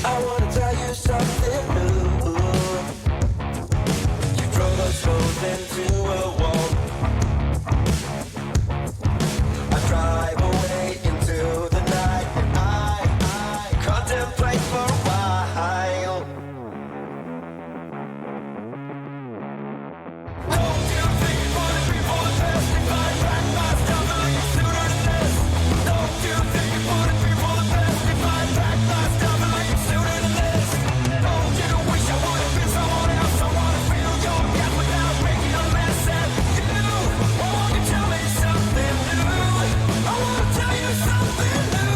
I wanna tell you something new. You drove us both into a wall. I drive away into the night, and I contemplate for a while. Don't you think you wanna be for the best? If I pack my stuff and leave sooner than this. Don't you think you wanna be for the best? If I pack my stuff and leave sooner than this. Don't you wish I would've been someone else? I wanna feel your gap without making a mess at you. Won't you tell me something new? I wanna tell you something new.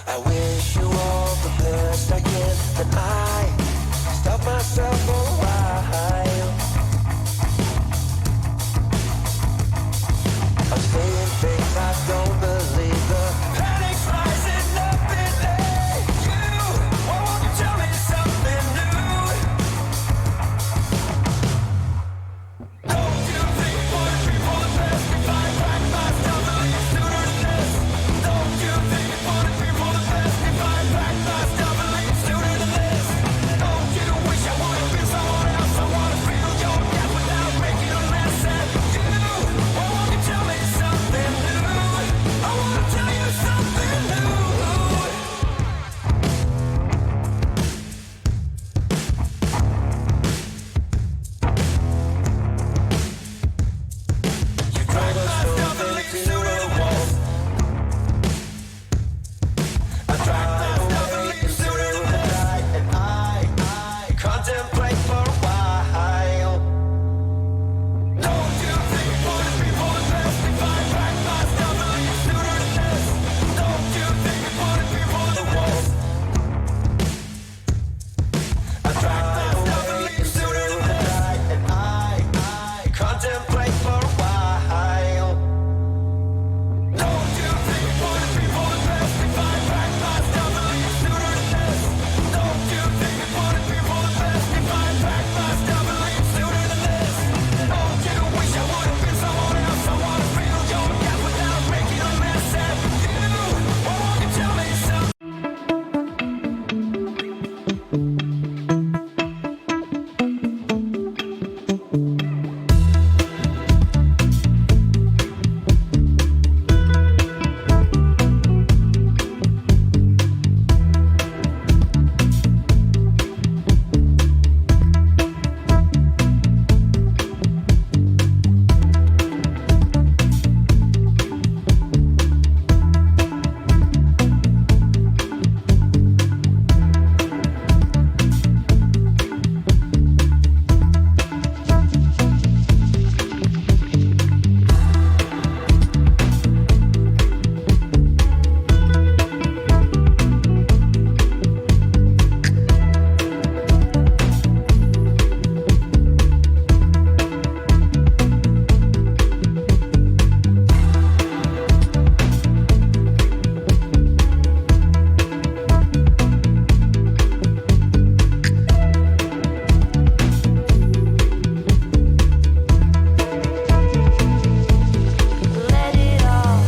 I wish you all the best I can, and I stop myself for a while. I'm saying things I don't believe. The panic's rising up in you. Won't you tell me something new? Don't you think it would be for the best if I pack my stuff and leave sooner than this? Don't you think it would be for the best if I pack my stuff and leave sooner than this? Don't you wish I would've been someone else? I wanna feel your gap without making a mess at you. Won't you tell me something new? I wanna tell you something new. You drove us both into a wall. I drive away into the night, and I contemplate for a while. Don't you think it would be for the best if I pack my stuff and leave sooner than this? Don't you think it would be for the best? I drive away into the night, and I contemplate for a while. Don't you think it would be for the best if I pack my stuff and leave sooner than this? Don't you think it would be for the best if I pack my stuff and leave sooner than this? Don't you wish I would've been someone else? I wanna feel your gap without making a mess at you. Won't you tell me something? Let it all